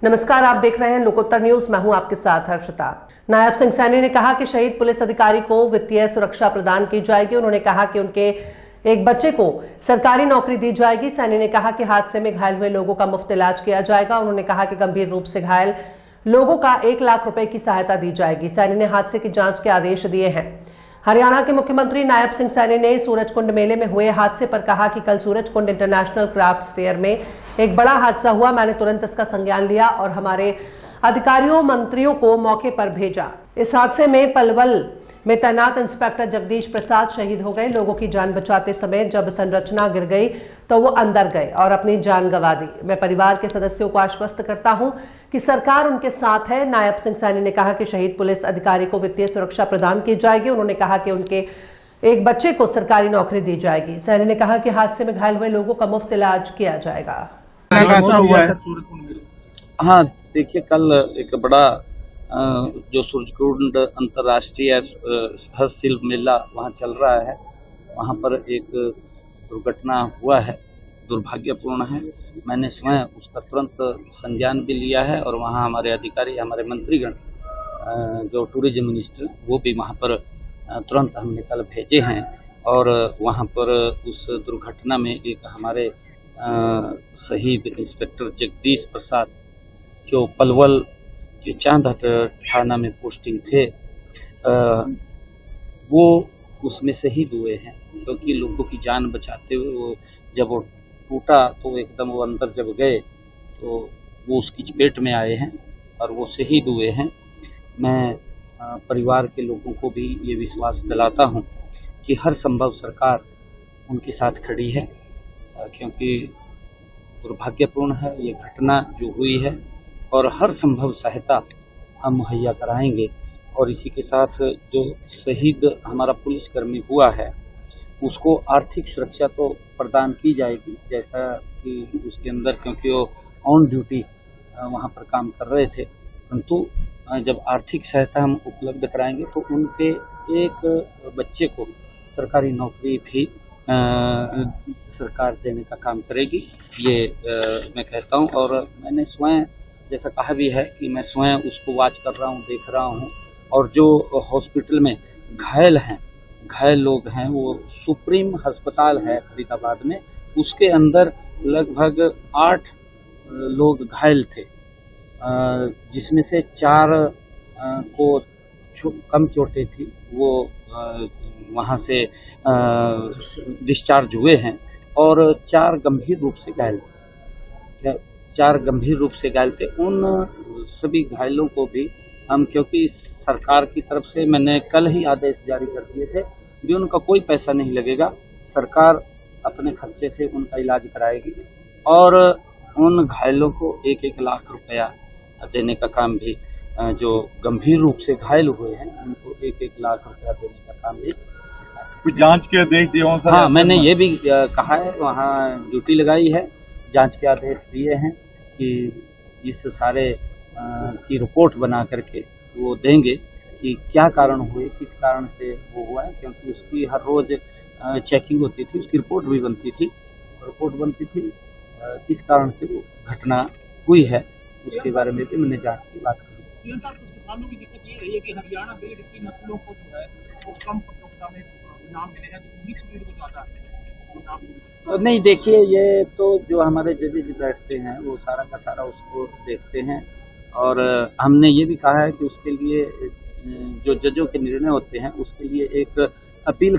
नमस्कार, आप देख रहे हैं लोकोत्तर न्यूज। मैं हूं आपके साथ हर्षिता। नायब सिंह सैनी ने कहा कि शहीद पुलिस अधिकारी को वित्तीय सुरक्षा प्रदान की जाएगी। उन्होंने कहा कि उनके एक बच्चे को सरकारी नौकरी दी जाएगी। सैनी ने कहा कि हादसे में घायल हुए लोगों का मुफ्त इलाज किया जाएगा। उन्होंने कहा कि गंभीर रूप से घायल लोगों का 1 लाख रुपए की सहायता दी जाएगी। सैनी ने हादसे की जांच के आदेश दिए हैं। हरियाणा के मुख्यमंत्री नायब सिंह सैनी ने सूरजकुंड मेले में हुए हादसे पर कहा कि कल सूरजकुंड इंटरनेशनल क्राफ्ट्स फेयर में एक बड़ा हादसा हुआ। मैंने तुरंत इसका संज्ञान लिया और हमारे अधिकारियों मंत्रियों को मौके पर भेजा। इस हादसे में पलवल में तैनात इंस्पेक्टर जगदीश प्रसाद शहीद हो गए। लोगों की जान बचाते समय जब संरचना गिर गई तो वो अंदर गए और अपनी जान गंवा दी। मैं परिवार के सदस्यों को आश्वस्त करता हूं कि सरकार उनके साथ है। नायब सिंह सैनी ने कहा कि शहीद पुलिस अधिकारी को वित्तीय सुरक्षा प्रदान की जाएगी। उन्होंने कहा कि उनके एक बच्चे को सरकारी नौकरी दी जाएगी। सैनी ने कहा कि हादसे में घायल हुए लोगों का मुफ्त इलाज किया जाएगा। हुआ है। हाँ, देखिए, कल एक बड़ा जो सूरजकुंड अंतर्राष्ट्रीय हस्तशिल्प मेला वहाँ चल रहा है, वहाँ पर एक दुर्घटना हुआ है, दुर्भाग्यपूर्ण है। मैंने स्वयं उसका तुरंत संज्ञान भी लिया है और वहाँ हमारे अधिकारी, हमारे मंत्रीगण, जो टूरिज्म मिनिस्टर, वो भी वहाँ पर तुरंत हमने कल भेजे हैं। और वहाँ पर उस दुर्घटना में एक हमारे शहीद इंस्पेक्टर जगदीश प्रसाद, जो पलवल के चांदहट थाना में पोस्टिंग थे, वो उसमें शहीद हुए हैं। क्योंकि लोगों की जान बचाते हुए जब वो टूटा तो एकदम वो अंदर जब गए तो वो उसकी चपेट में आए हैं और वो शहीद हुए हैं। मैं परिवार के लोगों को भी ये विश्वास दिलाता हूँ कि हर संभव सरकार उनके साथ खड़ी है, क्योंकि दुर्भाग्यपूर्ण है ये घटना जो हुई है, और हर संभव सहायता हम मुहैया कराएंगे। और इसी के साथ जो शहीद हमारा पुलिसकर्मी हुआ है उसको आर्थिक सुरक्षा तो प्रदान की जाएगी, जैसा कि उसके अंदर, क्योंकि वो ऑन ड्यूटी वहाँ पर काम कर रहे थे, परंतु जब आर्थिक सहायता हम उपलब्ध कराएंगे तो उनके एक बच्चे को सरकारी नौकरी भी सरकार देने का काम करेगी, ये मैं कहता हूँ। और मैंने स्वयं जैसा कहा भी है कि मैं स्वयं उसको वॉच कर रहा हूँ, देख रहा हूँ। और जो हॉस्पिटल में घायल लोग हैं, वो सुप्रीम अस्पताल है फरीदाबाद में, उसके अंदर लगभग 8 लोग घायल थे, जिसमें से 4 को कम चोटें थी, वो वहाँ से डिस्चार्ज हुए हैं, और 4 गंभीर रूप से घायल थे। 4 गंभीर रूप से घायल थे। उन सभी घायलों को भी हम, क्योंकि सरकार की तरफ से मैंने कल ही आदेश जारी कर दिए थे भी उनका कोई पैसा नहीं लगेगा, सरकार अपने खर्चे से उनका इलाज कराएगी, और उन घायलों को 1-1 लाख रुपया देने का काम भी, जो गंभीर रूप से घायल हुए हैं उनको 1-1 लाख रुपया देने का काम भी। कुछ जांच के आदेश दिए हों सर? हाँ, मैंने ये भी कहा है, वहाँ ड्यूटी लगाई है, जांच के आदेश दिए हैं कि इस सारे की रिपोर्ट बना करके वो देंगे कि क्या कारण हुए, किस कारण से वो हुआ है, क्योंकि उसकी हर रोज चेकिंग होती थी, उसकी रिपोर्ट भी बनती थी, किस कारण से वो घटना हुई है, उसके बारे में भी मैंने जांच की बात की। किसानों की दिक्कत ये रही है कि हरियाणा ब्रीड की नस्लों को जो है वो कम प्रतियोगिता में नाम मिले हैं, तो मिक्स ब्रीड को ज़्यादा है। नहीं, देखिए, ये तो जो हमारे जजेज बैठते हैं वो सारा का सारा उसको देखते हैं, और हमने ये भी कहा है कि उसके लिए जो जजों के निर्णय होते हैं उसके लिए एक अपील